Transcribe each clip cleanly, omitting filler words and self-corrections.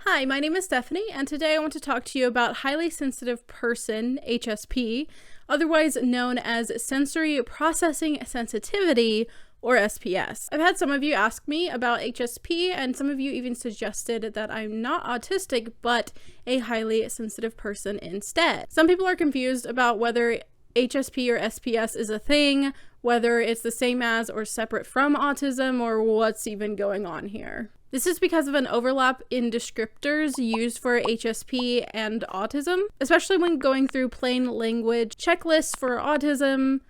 Hi, my name is Bethany, and today I want to talk to you about highly sensitive person, HSP, otherwise known as sensory processing sensitivity, or SPS. I've had some of you ask me about HSP, and some of you even suggested that I'm not autistic, but a highly sensitive person instead. Some people are confused about whether HSP or SPS is a thing, whether it's the same as or separate from autism, or what's even going on here. This is because of an overlap in descriptors used for HSP and autism, especially when going through plain language checklists for autism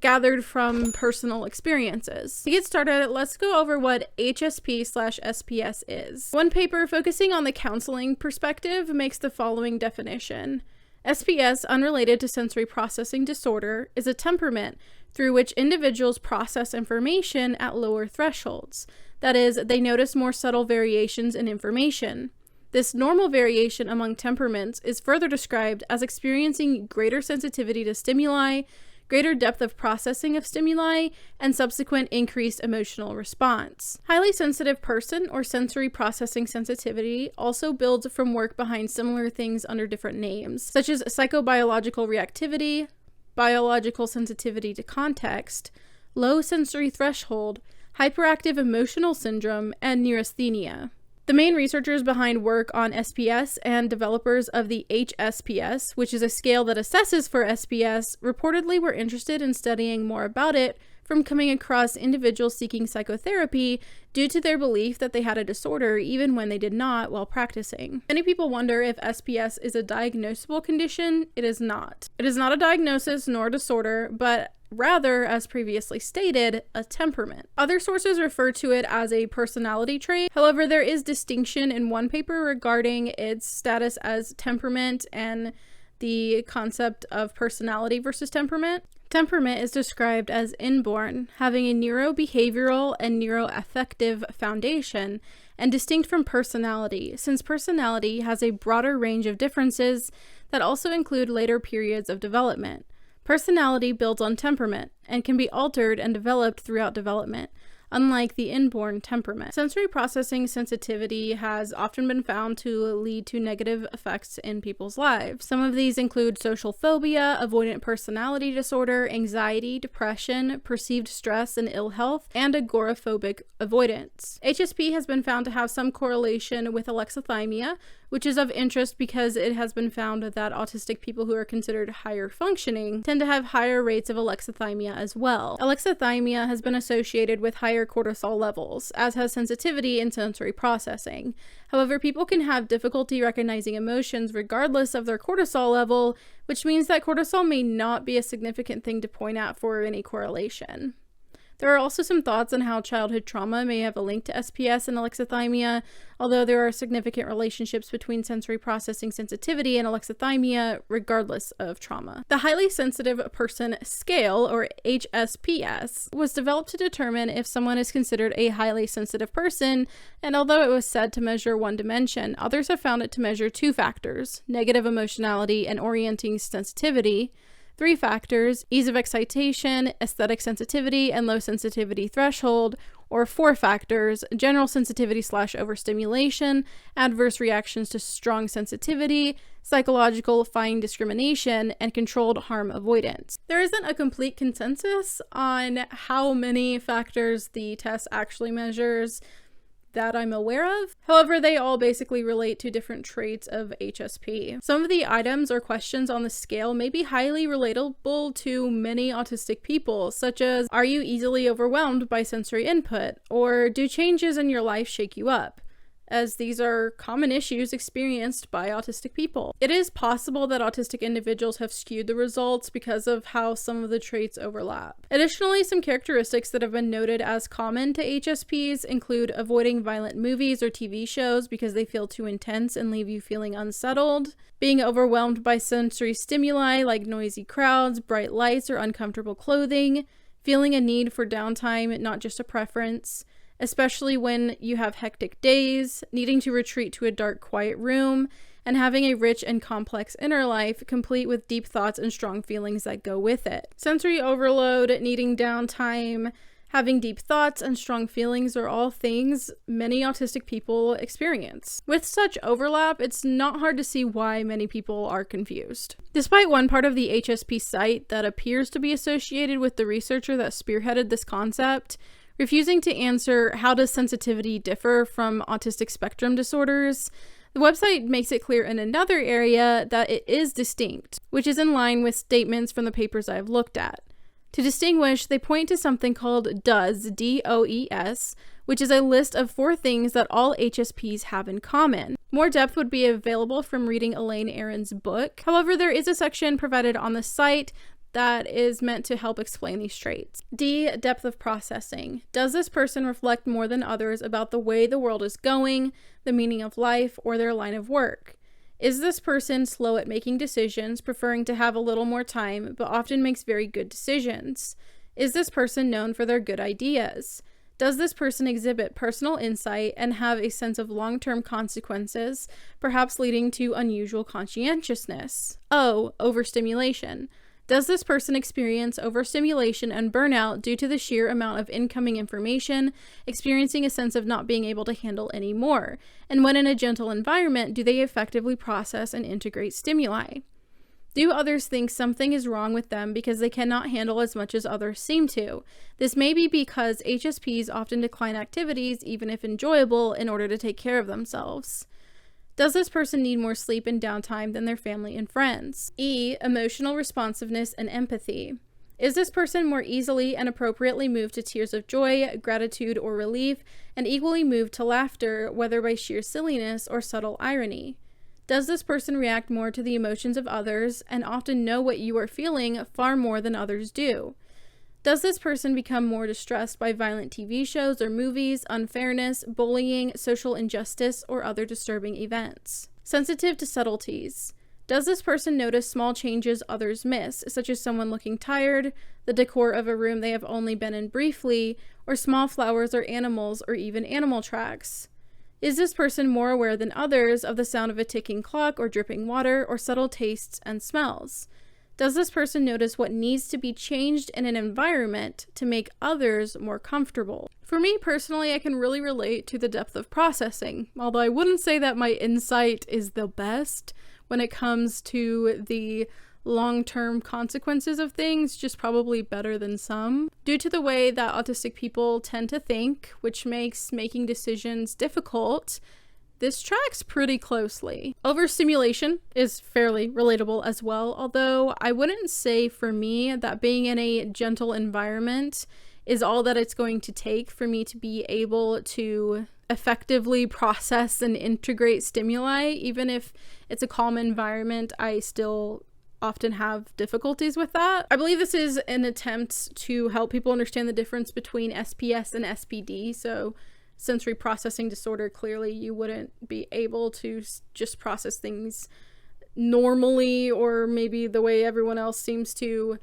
gathered from personal experiences. To get started, let's go over what HSP/SPS is. One paper focusing on the counseling perspective makes the following definition. SPS, unrelated to sensory processing disorder, is a temperament through which individuals process information at lower thresholds. That is, they notice more subtle variations in information. This normal variation among temperaments is further described as experiencing greater sensitivity to stimuli, greater depth of processing of stimuli, and subsequent increased emotional response. Highly sensitive person or sensory processing sensitivity also builds from work behind similar things under different names, such as psychobiological reactivity, biological sensitivity to context, low sensory threshold, hyperactive emotional syndrome, and neurasthenia. The main researchers behind work on SPS and developers of the HSPS, which is a scale that assesses for SPS, reportedly were interested in studying more about it from coming across individuals seeking psychotherapy due to their belief that they had a disorder even when they did not while practicing. Many people wonder if SPS is a diagnosable condition. It is not. It is not a diagnosis nor a disorder, but rather, as previously stated, a temperament. Other sources refer to it as a personality trait. However, there is distinction in one paper regarding its status as temperament and the concept of personality versus temperament. Temperament is described as inborn, having a neurobehavioral and neuroaffective foundation, and distinct from personality, since personality has a broader range of differences that also include later periods of development. Personality builds on temperament and can be altered and developed throughout development, unlike the inborn temperament. Sensory processing sensitivity has often been found to lead to negative effects in people's lives. Some of these include social phobia, avoidant personality disorder, anxiety, depression, perceived stress and ill health, and agoraphobic avoidance. HSP has been found to have some correlation with alexithymia, which is of interest because it has been found that autistic people who are considered higher functioning tend to have higher rates of alexithymia as well. Alexithymia has been associated with higher cortisol levels, as has sensitivity in sensory processing. However, people can have difficulty recognizing emotions regardless of their cortisol level, which means that cortisol may not be a significant thing to point out for any correlation. There are also some thoughts on how childhood trauma may have a link to SPS and alexithymia, although there are significant relationships between sensory processing sensitivity and alexithymia regardless of trauma. The Highly Sensitive Person Scale, or HSPS, was developed to determine if someone is considered a highly sensitive person, and although it was said to measure one dimension, others have found it to measure two factors: negative emotionality and orienting sensitivity; three factors: ease of excitation, aesthetic sensitivity, and low sensitivity threshold; or four factors: general sensitivity / overstimulation, adverse reactions to strong sensitivity, psychological fine discrimination, and controlled harm avoidance. There isn't a complete consensus on how many factors the test actually measures that I'm aware of. However, they all basically relate to different traits of HSP. Some of the items or questions on the scale may be highly relatable to many autistic people, such as, are you easily overwhelmed by sensory input? Or do changes in your life shake you up? As these are common issues experienced by autistic people. It is possible that autistic individuals have skewed the results because of how some of the traits overlap. Additionally, some characteristics that have been noted as common to HSPs include avoiding violent movies or TV shows because they feel too intense and leave you feeling unsettled, being overwhelmed by sensory stimuli like noisy crowds, bright lights, or uncomfortable clothing, feeling a need for downtime, not just a preference, especially when you have hectic days, needing to retreat to a dark, quiet room, and having a rich and complex inner life, complete with deep thoughts and strong feelings that go with it. Sensory overload, needing downtime, Having deep thoughts and strong feelings are all things many autistic people experience. With such overlap, it's not hard to see why many people are confused. Despite one part of the HSP site that appears to be associated with the researcher that spearheaded this concept, refusing to answer how does sensitivity differ from autistic spectrum disorders, the website makes it clear in another area that it is distinct, which is in line with statements from the papers I've looked at. To distinguish, they point to something called DOES, D-O-E-S, which is a list of 4 things that all HSPs have in common. More depth would be available from reading Elaine Aron's book. However, there is a section provided on the site that is meant to help explain these traits. D, depth of processing. Does this person reflect more than others about the way the world is going, the meaning of life, or their line of work? Is this person slow at making decisions, preferring to have a little more time, but often makes very good decisions? Is this person known for their good ideas? Does this person exhibit personal insight and have a sense of long-term consequences, perhaps leading to unusual conscientiousness? O, overstimulation. Does this person experience overstimulation and burnout due to the sheer amount of incoming information, experiencing a sense of not being able to handle any more? And when in a gentle environment, do they effectively process and integrate stimuli? Do others think something is wrong with them because they cannot handle as much as others seem to? This may be because HSPs often decline activities, even if enjoyable, in order to take care of themselves. Does this person need more sleep and downtime than their family and friends? E, emotional responsiveness and empathy. Is this person more easily and appropriately moved to tears of joy, gratitude, or relief, and equally moved to laughter, whether by sheer silliness or subtle irony? Does this person react more to the emotions of others and often know what you are feeling far more than others do? Does this person become more distressed by violent TV shows or movies, unfairness, bullying, social injustice, or other disturbing events? Sensitive to subtleties. Does this person notice small changes others miss, such as someone looking tired, the decor of a room they have only been in briefly, or small flowers or animals, or even animal tracks? Is this person more aware than others of the sound of a ticking clock or dripping water, or subtle tastes and smells? Does this person notice what needs to be changed in an environment to make others more comfortable? For me personally, I can really relate to the depth of processing, although I wouldn't say that my insight is the best when it comes to the long-term consequences of things, just probably better than some. Due to the way that autistic people tend to think, which makes making decisions difficult, this tracks pretty closely. Overstimulation is fairly relatable as well, although I wouldn't say for me that being in a gentle environment is all that it's going to take for me to be able to effectively process and integrate stimuli. Even if it's a calm environment, I still often have difficulties with that. I believe this is an attempt to help people understand the difference between SPS and SPD, so sensory processing disorder, clearly you wouldn't be able to just process things normally or maybe the way everyone else seems to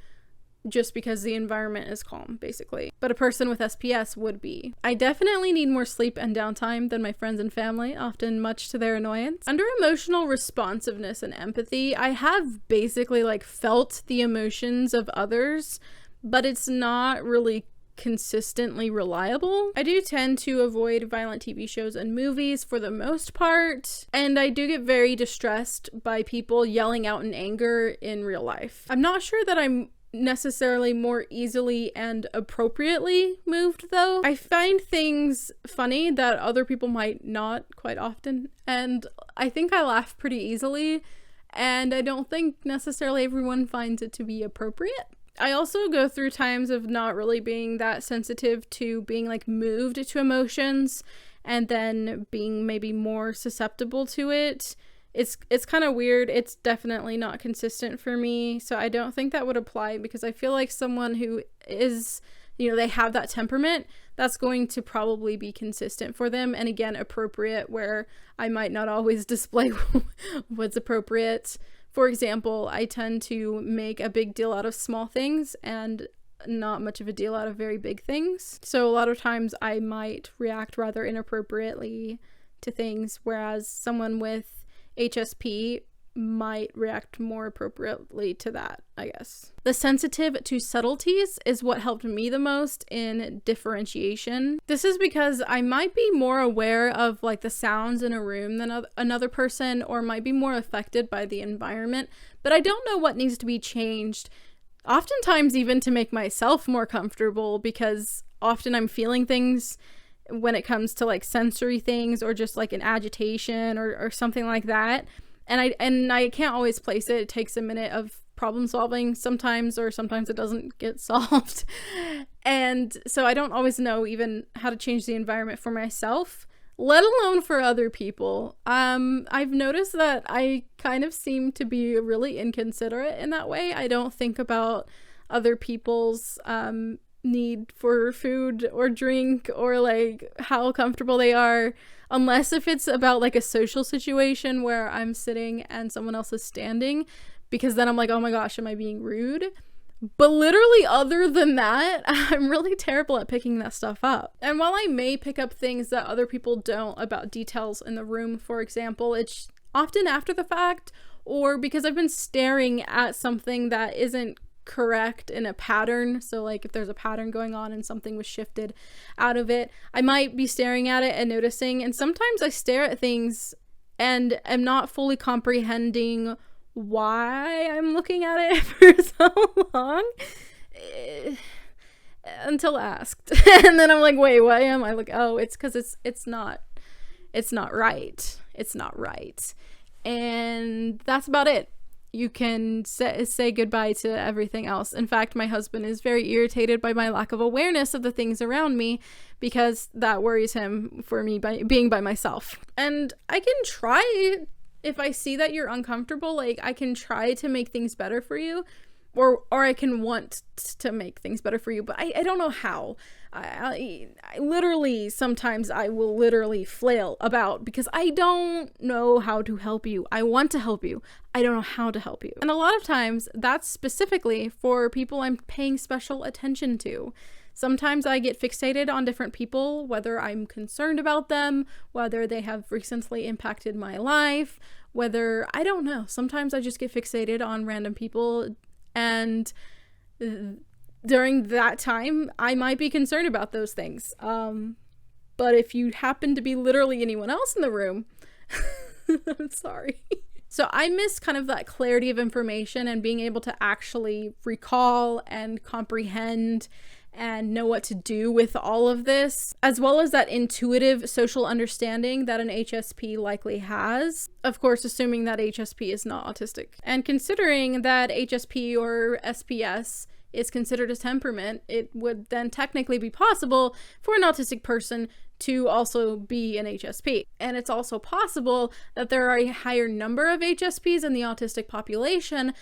just because the environment is calm, basically. But a person with SPS would be. I definitely need more sleep and downtime than my friends and family, often much to their annoyance. Under emotional responsiveness and empathy, I have basically felt the emotions of others, but it's not really consistently reliable. I do tend to avoid violent TV shows and movies for the most part, and I do get very distressed by people yelling out in anger in real life. I'm not sure that I'm necessarily more easily and appropriately moved though. I find things funny that other people might not quite often, and I think I laugh pretty easily, and I don't think necessarily everyone finds it to be appropriate. I also go through times of not really being that sensitive to being moved to emotions and then being maybe more susceptible to it. It's kind of weird. It's definitely not consistent for me. So I don't think that would apply because I feel like someone who is, they have that temperament, that's going to probably be consistent for them. And again, appropriate, where I might not always display what's appropriate. For example, I tend to make a big deal out of small things and not much of a deal out of very big things. So a lot of times I might react rather inappropriately to things, whereas someone with HSP might react more appropriately to that, I guess. The sensitive to subtleties is what helped me the most in differentiation. This is because I might be more aware of like the sounds in a room than another person, or might be more affected by the environment, but I don't know what needs to be changed, oftentimes even to make myself more comfortable, because often I'm feeling things when it comes to like sensory things, or just like an agitation or something like that. And I can't always place it. It takes a minute of problem solving sometimes, or sometimes it doesn't get solved. And so I don't always know even how to change the environment for myself, let alone for other people. I've noticed that I kind of seem to be really inconsiderate in that way. I don't think about other people's need for food or drink, or like how comfortable they are, unless if it's about like a social situation where I'm sitting and someone else is standing, because then I'm like, oh my gosh, am I being rude? But literally other than that, I'm really terrible at picking that stuff up. And while I may pick up things that other people don't about details in the room, for example, it's often after the fact, or because I've been staring at something that isn't correct in a pattern. So like if there's a pattern going on and something was shifted out of it, I might be staring at it and noticing. And sometimes I stare at things and am not fully comprehending why I'm looking at it for so long, until asked. And then I'm like, wait, why am I like, oh, it's because it's not right. It's not right. And that's about it. You can say goodbye to everything else. In fact, my husband is very irritated by my lack of awareness of the things around me, because that worries him for me by being by myself. And I can try, if I see that you're uncomfortable, like I can try to make things better for you, or I can want to make things better for you, but I don't know how. I literally, sometimes I will literally flail about because I don't know how to help you. I want to help you. I don't know how to help you. And a lot of times that's specifically for people I'm paying special attention to. Sometimes I get fixated on different people, whether I'm concerned about them, whether they have recently impacted my life, whether, I don't know. Sometimes I just get fixated on random people, and during that time, I might be concerned about those things. But if you happen to be literally anyone else in the room, I'm sorry. So I miss kind of that clarity of information and being able to actually recall and comprehend and know what to do with all of this, as well as that intuitive social understanding that an HSP likely has. Of course, assuming that HSP is not autistic. And considering that HSP or SPS is considered a temperament, it would then technically be possible for an autistic person to also be an HSP. And it's also possible that there are a higher number of HSPs in the autistic population,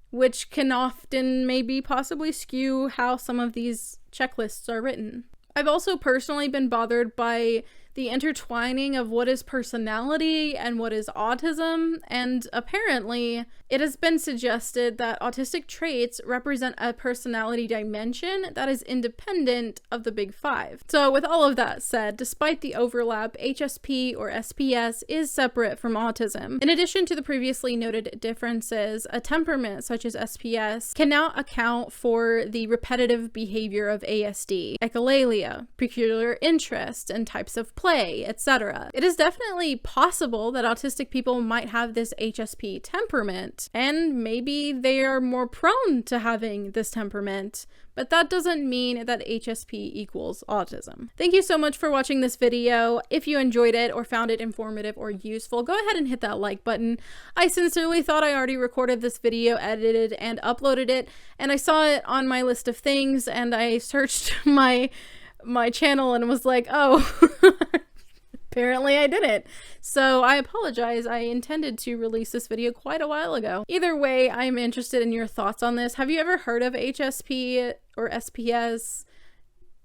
which can often maybe possibly skew how some of these checklists are written. I've also personally been bothered by the intertwining of what is personality and what is autism, and apparently it has been suggested that autistic traits represent a personality dimension that is independent of the big five. So with all of that said, despite the overlap, HSP or SPS is separate from autism. In addition to the previously noted differences, a temperament such as SPS can now account for the repetitive behavior of ASD, echolalia, peculiar interest, and types of play, etc. It is definitely possible that autistic people might have this HSP temperament, and maybe they are more prone to having this temperament, but that doesn't mean that HSP equals autism. Thank you so much for watching this video. If you enjoyed it or found it informative or useful, go ahead and hit that like button. I sincerely thought I already recorded this video, edited, and uploaded it, and I saw it on my list of things, and I searched my channel and was like, oh, apparently I didn't. So I apologize. I intended to release this video quite a while ago. Either way, I'm interested in your thoughts on this. Have you ever heard of HSP or SPS?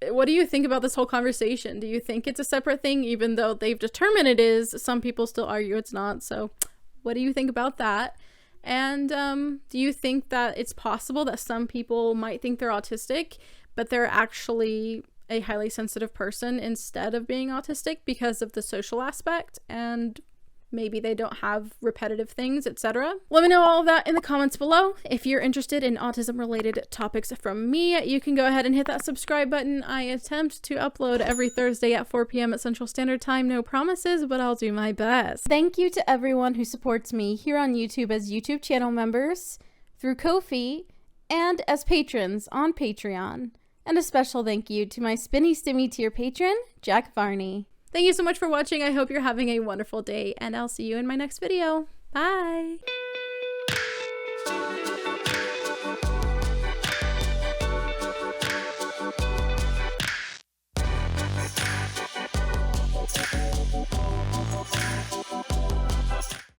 What do you think about this whole conversation? Do you think it's a separate thing, even though they've determined it is? Some people still argue it's not. So what do you think about that? And do you think that it's possible that some people might think they're autistic, but they're actually a highly sensitive person instead of being autistic because of the social aspect? And maybe they don't have repetitive things, etc. Let me know all of that in the comments below. If you're interested in autism-related topics from me, you can go ahead and hit that subscribe button. I attempt to upload every Thursday at 4 p.m. at Central Standard Time. No promises, but I'll do my best. Thank you to everyone who supports me here on YouTube as YouTube channel members, through Ko-fi, and as patrons on Patreon. And a special thank you to my Spinny Stimmy tier patron, Jack Varney. Thank you so much for watching. I hope you're having a wonderful day, and I'll see you in my next video. Bye!